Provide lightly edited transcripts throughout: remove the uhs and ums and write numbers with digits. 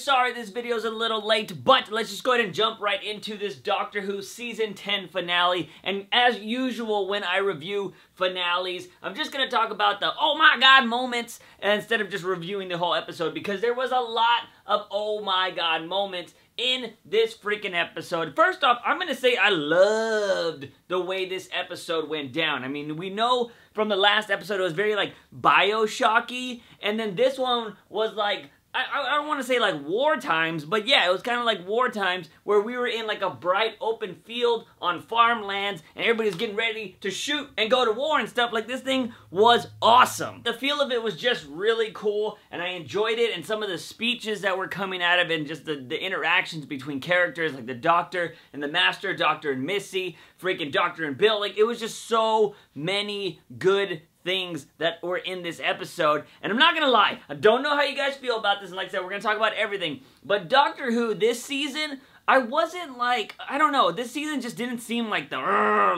sorry this video is a little late, but let's just go ahead and jump right into this Doctor Who Season 10 finale. And as usual, when I review finales, I'm just going to talk about the oh my god moments instead of just reviewing the whole episode, because there was a lot of oh my god moments in this freaking episode. First off, I'm going to say I loved the way this episode went down. I mean, we know from the last episode it was very like Bioshocky, and then this one was like, I don't want to say like war times, but yeah, it was kind of like war times where we were in like a bright open field on farmlands and everybody's getting ready to shoot and go to war and stuff. Like, this thing was awesome. The feel of it was just really cool and I enjoyed it, and some of the speeches that were coming out of it and just the interactions between characters like the Doctor and the Master, Doctor and Missy, freaking Doctor and Bill. Like, it was just so many good things that were in this episode. And I'm not gonna lie, I don't know how you guys feel about this, and like I said, we're gonna talk about everything, but Doctor Who this season, I wasn't like, I don't know, this season just didn't seem like the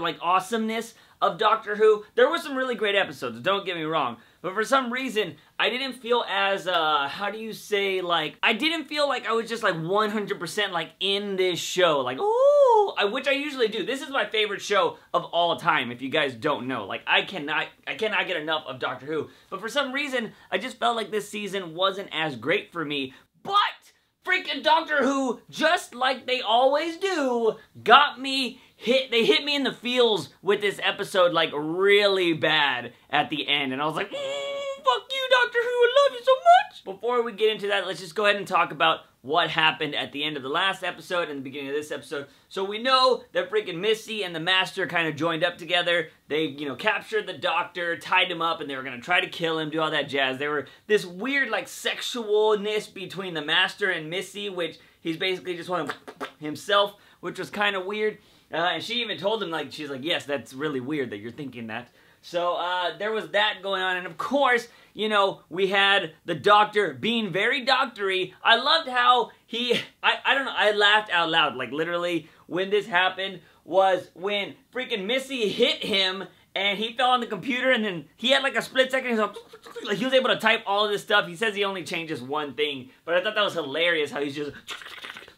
like awesomeness of Doctor Who. There were some really great episodes, don't get me wrong, but for some reason I didn't feel as how do you say, like, I didn't feel like I was just like 100% like in this show, like, ooh, which I usually do. This is my favorite show of all time, if you guys don't know. Like, I cannot get enough of Doctor Who, but for some reason I just felt like this season wasn't as great for me. But freaking Doctor Who, just like they always do, got me they hit me in the feels with this episode like really bad at the end, and I was like, fuck you, Doctor Who, I love you so much. Before we get into that, let's just go ahead and talk about what happened at the end of the last episode and the beginning of this episode. So we know that freaking Missy and the Master kind of joined up together. They, you know, captured the Doctor, tied him up, and they were going to try to kill him, do all that jazz. There were this weird, like, sexualness between the Master and Missy, which he's basically just wanted himself, which was kind of weird. And she even told him, like, she's like, yes, that's really weird that you're thinking that. So, there was that going on, and of course, you know, we had the Doctor being very doctory. I loved how I don't know, I laughed out loud, like, literally, when this happened, was when freaking Missy hit him, and he fell on the computer, and then he had, like, a split second, like, he was able to type all of this stuff. He says he only changes one thing, but I thought that was hilarious, how he's just,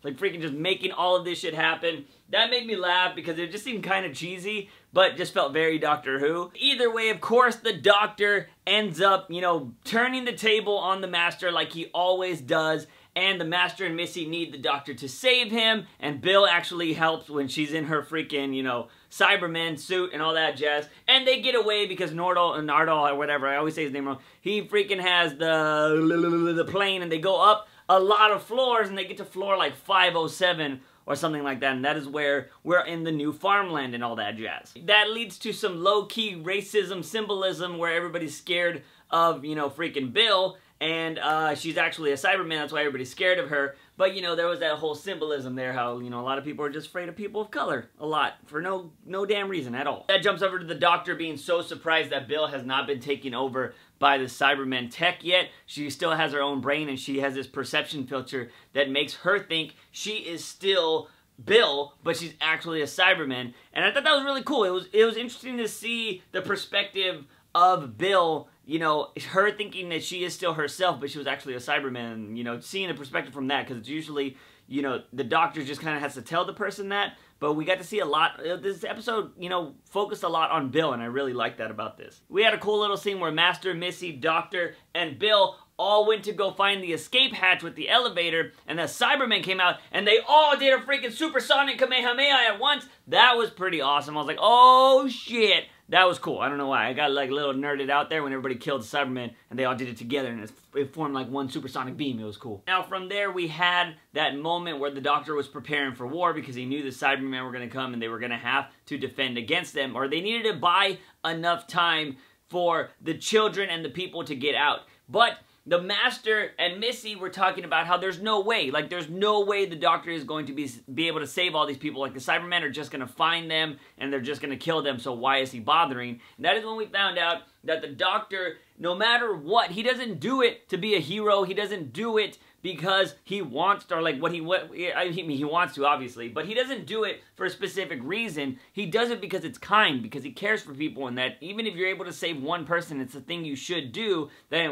like, freaking just making all of this shit happen. That made me laugh because it just seemed kind of cheesy, but just felt very Doctor Who. Either way, of course, the Doctor ends up, you know, turning the table on the Master like he always does, and the Master and Missy need the Doctor to save him, and Bill actually helps when she's in her freaking, you know, Cyberman suit and all that jazz, and they get away because Nardole or whatever, I always say his name wrong, he freaking has the plane, and they go up a lot of floors, and they get to floor like 507 or something like that, and that is where we're in the new farmland and all that jazz. That leads to some low-key racism symbolism where everybody's scared of, you know, freaking Bill, and she's actually a Cyberman, that's why everybody's scared of her. But, you know, there was that whole symbolism there, how, you know, a lot of people are just afraid of people of color, a lot, for no damn reason at all. That jumps over to the Doctor being so surprised that Bill has not been taken over by the Cybermen tech yet. She still has her own brain, and she has this perception filter that makes her think she is still Bill, but she's actually a Cyberman. And I thought that was really cool. It was interesting to see the perspective of Bill, you know, her thinking that she is still herself, but she was actually a Cyberman, you know, seeing the perspective from that, because it's usually, you know, the Doctor just kind of has to tell the person that, but we got to see a lot. This episode, you know, focused a lot on Bill, and I really like that about this. We had a cool little scene where Master, Missy, Doctor, and Bill all went to go find the escape hatch with the elevator, and the Cybermen came out, and they all did a freaking supersonic Kamehameha at once. That was pretty awesome. I was like, oh shit. That was cool. I don't know why. I got like a little nerded out there when everybody killed the Cybermen and they all did it together, and it formed like one supersonic beam. It was cool. Now from there we had that moment where the Doctor was preparing for war because he knew the Cybermen were going to come and they were going to have to defend against them, or they needed to buy enough time for the children and the people to get out. But the Master and Missy were talking about how there's no way, like there's no way the Doctor is going to be able to save all these people. Like the Cybermen are just going to find them and they're just going to kill them, so why is he bothering? And that is when we found out that the Doctor, no matter what, he doesn't do it to be a hero. He doesn't do it because he wants to, or like I mean, he wants to, obviously, but he doesn't do it for a specific reason. He does it because it's kind, because he cares for people, and that even if you're able to save one person, it's a thing you should do,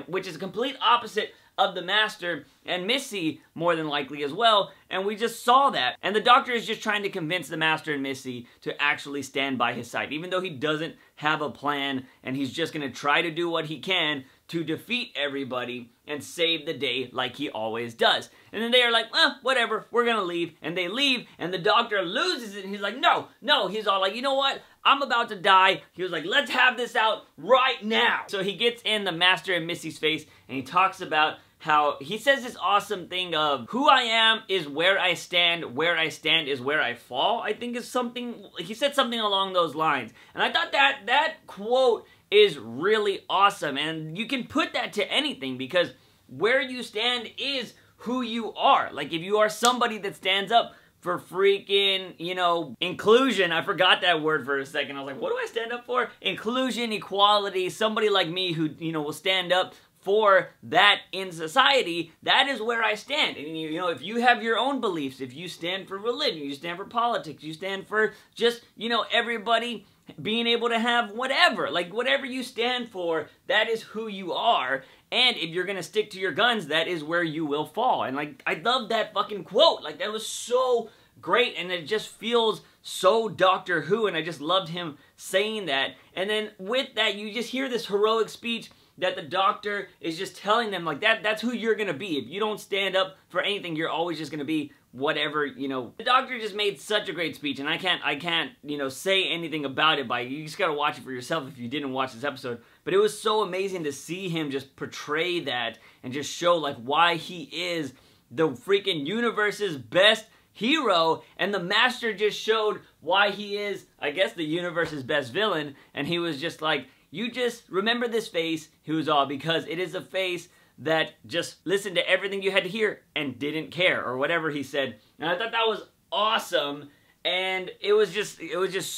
which is a complete opposite of the Master and Missy, more than likely as well, and we just saw that. And the Doctor is just trying to convince the Master and Missy to actually stand by his side, even though he doesn't have a plan, and he's just going to try to do what he can to defeat everybody and save the day like he always does. And then they are like, well, whatever, we're gonna leave. And they leave, and the Doctor loses it, and he's like, no, no. He's all like, you know what? I'm about to die. He was like, let's have this out right now. So he gets in the Master and Missy's face, and he talks about how he says this awesome thing of, who I am is where I stand is where I fall, I think is something, he said something along those lines. And I thought that quote is really awesome, and you can put that to anything, because where you stand is who you are. Like, if you are somebody that stands up for freaking, you know, inclusion, I forgot that word for a second, I was like, what do I stand up for? Inclusion, equality, somebody like me who, you know, will stand up for that in society, that is where I stand. And you know, if you have your own beliefs, if you stand for religion, you stand for politics, you stand for just, you know, everybody being able to have whatever, like whatever you stand for, that is who you are. And if you're gonna stick to your guns, that is where you will fall. And like, I love that fucking quote. Like, that was so great, and it just feels so Doctor Who, and I just loved him saying that. And then with that, you just hear this heroic speech that the Doctor is just telling them, like, that's who you're gonna be. If you don't stand up for anything, you're always just gonna be whatever, you know. The Doctor just made such a great speech, and I can't, you know, say anything about it. You just gotta watch it for yourself if you didn't watch this episode. But it was so amazing to see him just portray that and just show, like, why he is the freaking universe's best hero, and the Master just showed why he is, I guess, the universe's best villain. And he was just like, you just remember this face, he was all, because it is a face that just listened to everything you had to hear and didn't care, or whatever he said. And I thought that was awesome, and it was just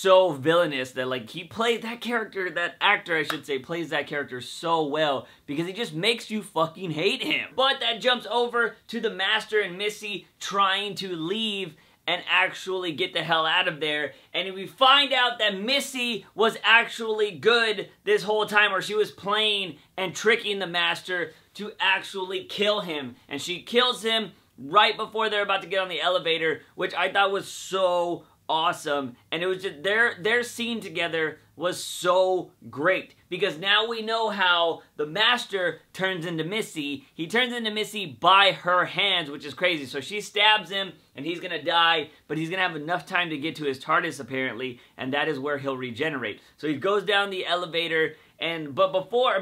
so villainous that, like, he played that character, that actor, I should say, plays that character so well, because he just makes you fucking hate him. But that jumps over to the Master and Missy trying to leave and actually get the hell out of there. And we find out that Missy was actually good this whole time, or she was playing and tricking the Master to actually kill him. And she kills him right before they're about to get on the elevator, which I thought was so awesome. And it was just, their scene together was so great, because now we know how the Master turns into Missy. He turns into Missy by her hands, which is crazy. So she stabs him, and he's gonna die, but he's gonna have enough time to get to his TARDIS, apparently, and that is where he'll regenerate. So he goes down the elevator, but before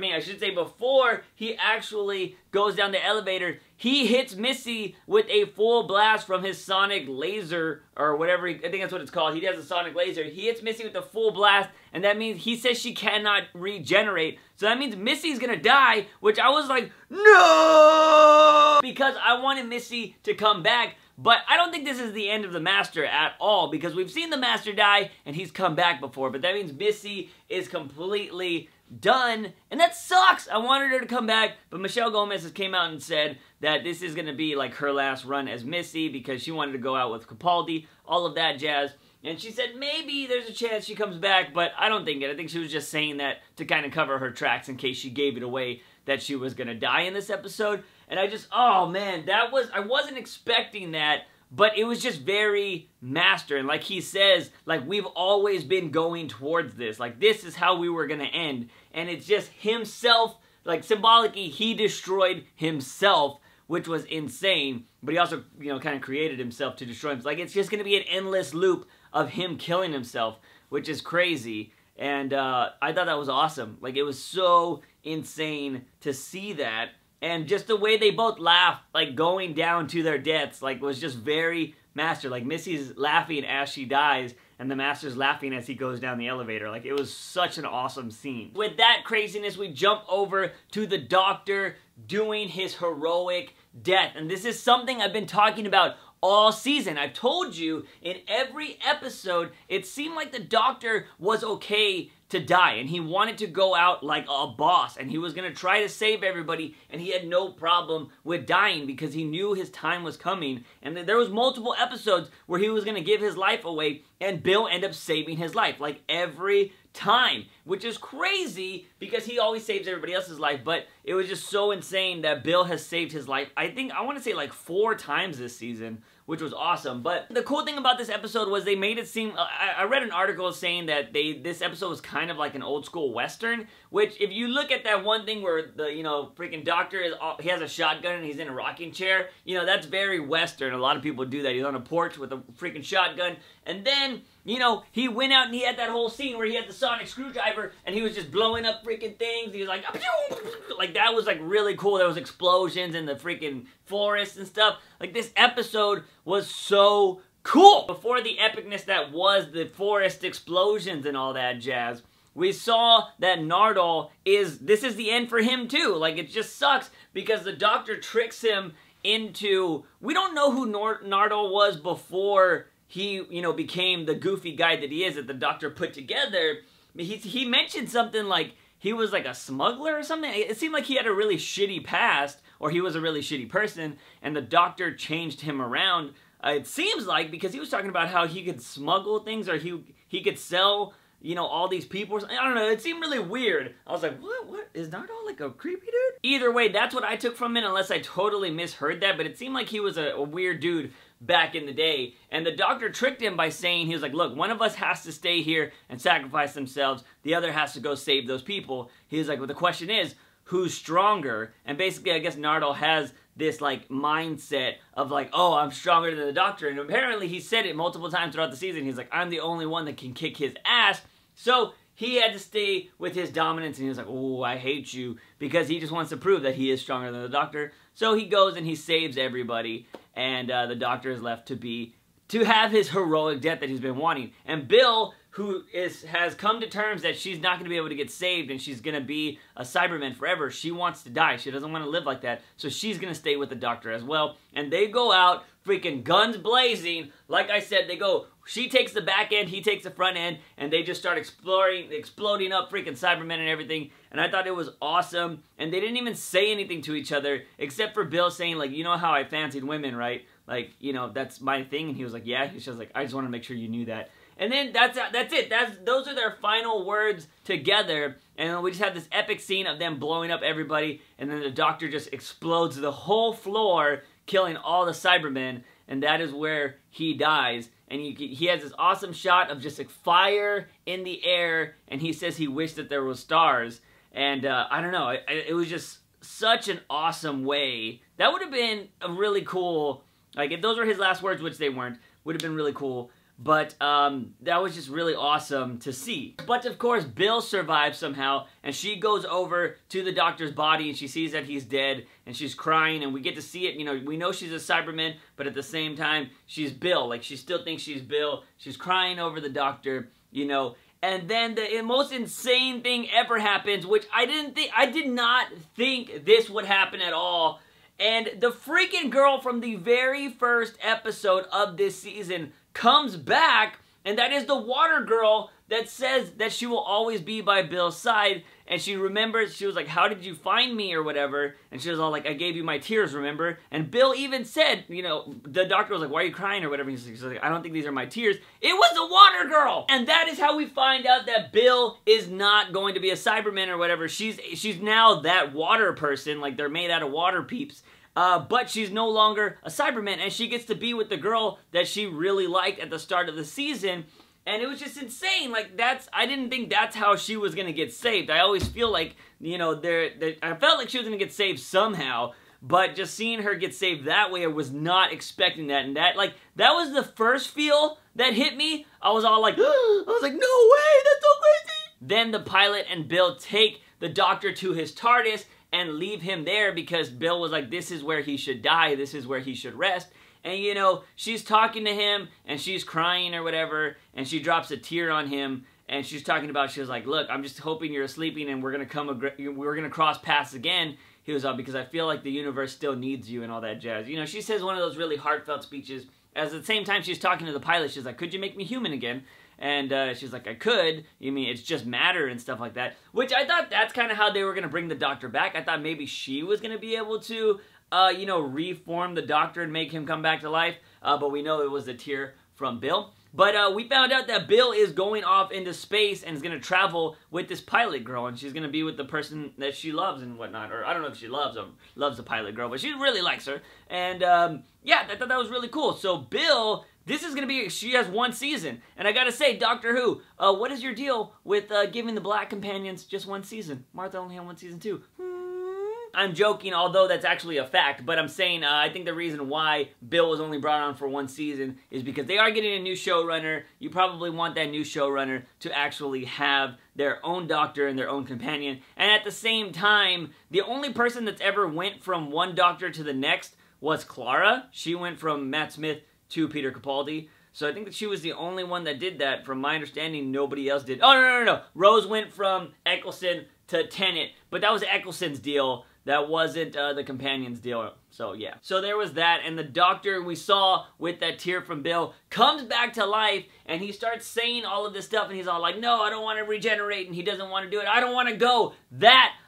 he actually goes down the elevator, he hits Missy with a full blast from his sonic laser, or whatever, I think that's what it's called. He has a sonic laser. He hits Missy with a full blast, and that means, he says she cannot regenerate. So that means Missy's gonna die, which I was like, no! Because I wanted Missy to come back. But I don't think this is the end of the Master at all, because we've seen the Master die, and he's come back before. But that means Missy is completely done, and that sucks! I wanted her to come back, but Michelle Gomez has came out and said that this is going to be like her last run as Missy, because she wanted to go out with Capaldi, all of that jazz. And she said maybe there's a chance she comes back, but I don't think it. I think she was just saying that to kind of cover her tracks in case she gave it away that she was going to die in this episode. And I just, oh man, I wasn't expecting that, but it was just very Master. And like he says, like, we've always been going towards this. Like, this is how we were going to end. And it's just himself, like, symbolically, he destroyed himself, which was insane. But he also, you know, kind of created himself to destroy himself. Like, it's just going to be an endless loop of him killing himself, which is crazy. And I thought that was awesome. Like, it was so insane to see that. And just the way they both laughed, like, going down to their deaths, like, was just very Master. Like, Missy's laughing as she dies, and the Master's laughing as he goes down the elevator. Like, it was such an awesome scene. With that craziness, we jump over to the Doctor doing his heroic death. And this is something I've been talking about all season. I've told you in every episode, it seemed like the Doctor was okay to die, and he wanted to go out like a boss, and he was going to try to save everybody, and he had no problem with dying because he knew his time was coming. And there was multiple episodes where he was going to give his life away, and Bill ended up saving his life, like every time, which is crazy because he always saves everybody else's life. But it was just so insane that Bill has saved his life, I want to say like 4 times this season, which was awesome. But the cool thing about this episode was they made it seem, I read an article saying that this episode was kind of like an old school Western, which if you look at that one thing where the, freaking doctor he has a shotgun and he's in a rocking chair, that's very Western. A lot of people do that. He's on a porch with a freaking shotgun, and then, he went out and he had that whole scene where he had the sonic screwdriver and he was just blowing up freaking things. He was like, like that was like really cool. There was explosions in the freaking forest and stuff. Like this episode was so cool. Before the epicness that was the forest explosions and all that jazz, we saw that Nardole this is the end for him too. Like it just sucks because the doctor tricks him into, we don't know who Nardole was before he, became the goofy guy that he is, that the doctor put together. He mentioned something like he was like a smuggler or something. It seemed like he had a really shitty past, or he was a really shitty person, and the doctor changed him around. It seems like, because he was talking about how he could smuggle things, or he could sell, all these people. I don't know, it seemed really weird. I was like, what? Is Nardole like a creepy dude? Either way, that's what I took from it, unless I totally misheard that, but it seemed like he was a weird dude back in the day. And the doctor tricked him by saying, he was like, look, one of us has to stay here and sacrifice themselves, the other has to go save those people. He was like, well, the question is, who's stronger? And basically, I guess Nardole has this like mindset of like, oh, I'm stronger than the doctor. And apparently he said it multiple times throughout the season. He's like, I'm the only one that can kick his ass. So he had to stay with his dominance, and he was like, oh, I hate you, because he just wants to prove that he is stronger than the doctor. So he goes and he saves everybody, and the doctor is left to have his heroic death that he's been wanting. And Bill, who has come to terms that she's not going to be able to get saved and she's going to be a Cyberman forever. She wants to die. She doesn't want to live like that. So she's going to stay with the doctor as well. And they go out, freaking guns blazing. Like I said, she takes the back end, he takes the front end, and they just start exploding up freaking Cybermen and everything. And I thought it was awesome. And they didn't even say anything to each other, except for Bill saying, like, you know how I fancied women, right? Like, that's my thing. And he was like, yeah. She was like, I just want to make sure you knew that. And then that's it. Those are their final words together. And then we just have this epic scene of them blowing up everybody. And then the doctor just explodes the whole floor, killing all the Cybermen. And that is where he dies. And he has this awesome shot of just like fire in the air. And he says he wished that there was stars. And I don't know. It was just such an awesome way. That would have been a really cool, like if those were his last words, which they weren't, would have been really cool. But that was just really awesome to see. But of course, Bill survives somehow, and she goes over to the doctor's body, and she sees that he's dead, and she's crying, and we get to see it. We know she's a Cyberman, but at the same time, she's Bill. Like, she still thinks she's Bill. She's crying over the doctor, And then the most insane thing ever happens, which I did not think this would happen at all. And the freaking girl from the very first episode of this season comes back, and that is the water girl that says that she will always be by Bill's side. And she remembers, she was like, how did you find me or whatever? And she was all like, I gave you my tears, remember? And Bill even said, the doctor was like, why are you crying or whatever? He's like, I don't think these are my tears. It was the water girl! And that is how we find out that Bill is not going to be a Cyberman or whatever. She's now that water person, like they're made out of water peeps. But she's no longer a Cyberman, and she gets to be with the girl that she really liked at the start of the season. And it was just insane. Like, I didn't think that's how she was going to get saved. I always feel like, I felt like she was going to get saved somehow. But just seeing her get saved that way, I was not expecting that. And that was the first feel that hit me. I was all like, I was like, no way, that's so crazy. Then the pilot and Bill take the doctor to his TARDIS and leave him there because Bill was like, this is where he should die. This is where he should rest. And, she's talking to him, and she's crying or whatever, and she drops a tear on him, and she's talking about, she was like, look, I'm just hoping you're sleeping, and we're gonna cross paths again. He was all, because I feel like the universe still needs you and all that jazz. She says one of those really heartfelt speeches. At the same time she's talking to the pilot, she's like, could you make me human again? And she's like, I could. You mean it's just matter and stuff like that. Which I thought that's kind of how they were going to bring the Doctor back. I thought maybe she was going to be able to, you know, reform the Doctor and make him come back to life. But we know it was a tear from Bill. But we found out that Bill is going off into space and is going to travel with this pilot girl, and she's going to be with the person that she loves and whatnot. Or I don't know if she loves the pilot girl, but she really likes her. And yeah, I thought that was really cool. So Bill, this is going to be, she has 1 season. And I got to say, Doctor Who, what is your deal with giving the black companions just 1 season? Martha only had 1 season too. I'm joking, although that's actually a fact, but I'm saying I think the reason why Bill was only brought on for 1 season is because they are getting a new showrunner. You probably want that new showrunner to actually have their own Doctor and their own companion. And at the same time, the only person that's ever went from one Doctor to the next was Clara. She went from Matt Smith to Peter Capaldi. So I think that she was the only one that did that. From my understanding, nobody else did. Oh, no. Rose went from Eccleston to Tennant, but that was Eccleston's deal. That wasn't the companion's deal. So, yeah. So, there was that. And the Doctor we saw with that tear from Bill comes back to life. And he starts saying all of this stuff. And he's all like, no, I don't want to regenerate. And he doesn't want to do it. I don't want to go.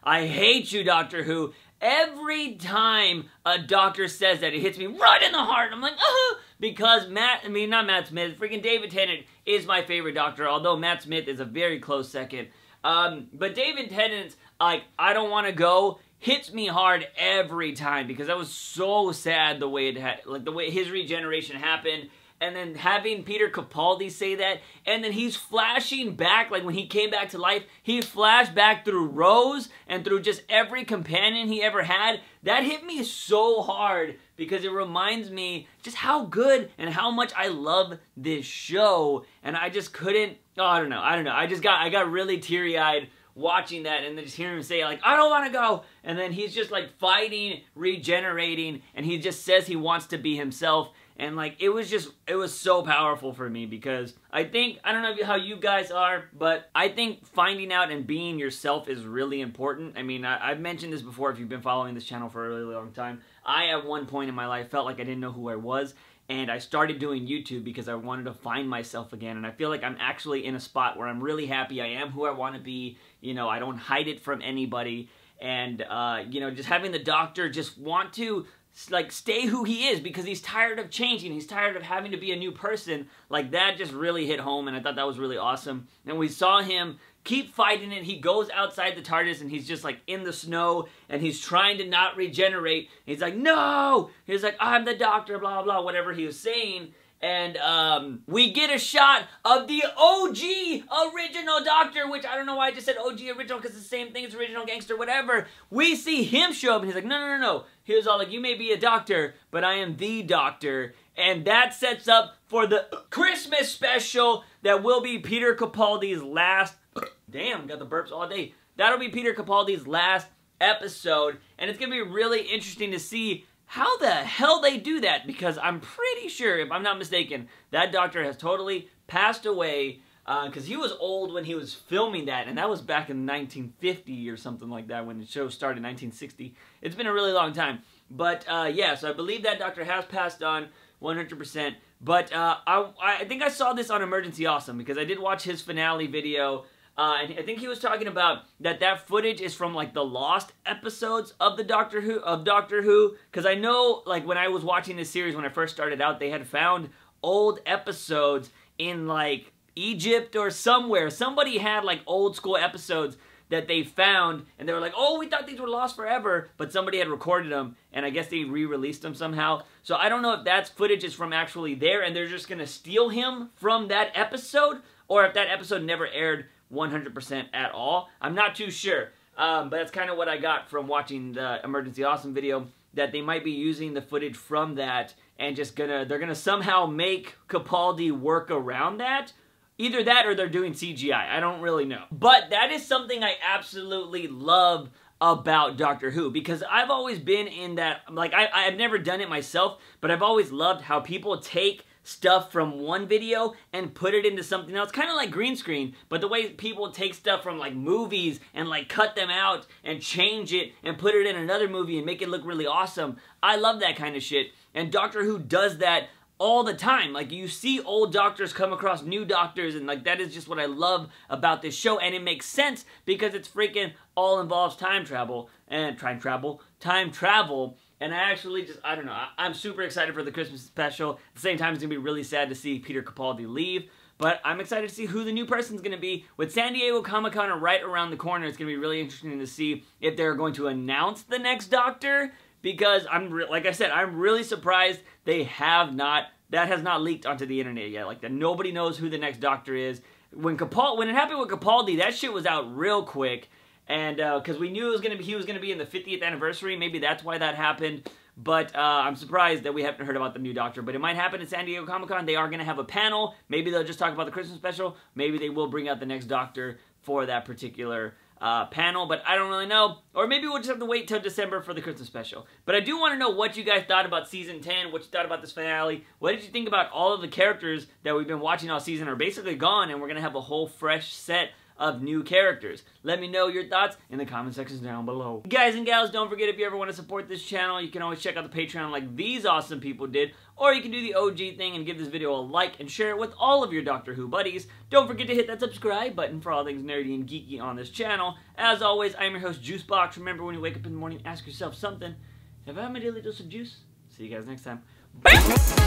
I hate you, Doctor Who. Every time a Doctor says that, it hits me right in the heart. I'm like, oh, because not Matt Smith. Freaking David Tennant is my favorite Doctor. Although Matt Smith is a very close second. But David Tennant's, like, I don't want to go, hits me hard every time because that was so sad the way it had, like the way his regeneration happened, and then having Peter Capaldi say that, and then he's flashing back, like when he came back to life, he flashed back through Rose and through just every companion he ever had. That hit me so hard because it reminds me just how good and how much I love this show, and I just couldn't, I don't know, I got really teary-eyed watching that, and then just hearing him say, like, I don't want to go, and then he's just, like, fighting, regenerating, and he just says he wants to be himself, and, like, it was so powerful for me, because I think, I don't know how you guys are, but I think finding out and being yourself is really important. I mean, I've mentioned this before if you've been following this channel for a really long time. I, at one point in my life, felt like I didn't know who I was, and I started doing YouTube because I wanted to find myself again, and I feel like I'm actually in a spot where I'm really happy. I am who I want to be. You know, I don't hide it from anybody, and, you know, just having the Doctor just want to, like, stay who he is because he's tired of changing. He's tired of having to be a new person. Like, that just really hit home, and I thought that was really awesome. And we saw him keep fighting it. He goes outside the TARDIS, and he's just, like, in the snow, and he's trying to not regenerate. He's like, no! He's like, I'm the Doctor, blah, blah, whatever he was saying. And we get a shot of the OG original Doctor, which I don't know why I just said OG original because it's the same thing as original gangster, whatever. We see him show up, and he's like, no. He was all like, you may be a Doctor, but I am the Doctor. And that sets up for the Christmas special that will be Peter Capaldi's last... Damn, got the burps all day. That'll be Peter Capaldi's last episode, and it's going to be really interesting to see how the hell they do that, because I'm pretty sure, if I'm not mistaken, that Doctor has totally passed away, because he was old when he was filming that, and that was back in 1950 or something like that when the show started, 1960. It's been a really long time. But, yeah, so I believe that Doctor has passed on 100%. But I think I saw this on Emergency Awesome, because I did watch his finale video, and I think he was talking about that footage is from, like, the lost episodes of Doctor Who, because I know, like, when I was watching this series, when I first started out, they had found old episodes in, like, Egypt or somewhere. Somebody had, like, old school episodes that they found, and they were like, oh, we thought these were lost forever, but somebody had recorded them, and I guess they re-released them somehow. So I don't know if that footage is from actually there, and they're just going to steal him from that episode, or if that episode never aired 100% at all. I'm not too sure, but that's kind of what I got from watching the Emergency Awesome video, that they might be using the footage from that and they're gonna somehow make Capaldi work around that. Either that or they're doing CGI. I don't really know. But that is something I absolutely love about Doctor Who, because I've always been in that, like, I've never done it myself, but I've always loved how people take stuff from one video and put it into something else, kind of like green screen, but the way people take stuff from, like, movies and, like, cut them out and change it and put it in another movie and make it look really awesome. I love that kind of shit, and Doctor Who does that all the time. Like, you see old doctors come across new doctors, and like, that is just what I love about this show, and it makes sense because it's freaking all involves time travel, and and I actually just, I don't know, I'm super excited for the Christmas special. At the same time, it's gonna be really sad to see Peter Capaldi leave, but I'm excited to see who the new person's gonna be. With San Diego Comic-Con right around the corner, it's gonna be really interesting to see if they're going to announce the next Doctor, because like I said, I'm really surprised they have not, that has not leaked onto the internet yet. Like, that nobody knows who the next Doctor is. When it happened with Capaldi, that shit was out real quick, and because we knew he was gonna be in the 50th anniversary. Maybe that's why that happened. But I'm surprised that we haven't heard about the new Doctor. But it might happen at San Diego Comic-Con. They are going to have a panel. Maybe they'll just talk about the Christmas special. Maybe they will bring out the next Doctor for that particular panel. But I don't really know. Or maybe we'll just have to wait till December for the Christmas special. But I do want to know what you guys thought about Season 10. What you thought about this finale. What did you think about all of the characters that we've been watching all season are basically gone. And we're going to have a whole fresh set of new characters. Let me know your thoughts in the comment sections down below. Guys and gals, don't forget, if you ever want to support this channel, you can always check out the Patreon like these awesome people did, or you can do the OG thing and give this video a like and share it with all of your Doctor Who buddies. Don't forget to hit that subscribe button for all things nerdy and geeky on this channel. As always, I'm your host, JUICEbox. Remember, when you wake up in the morning, ask yourself something. Have I had my daily dose of juice? See you guys next time. Bye!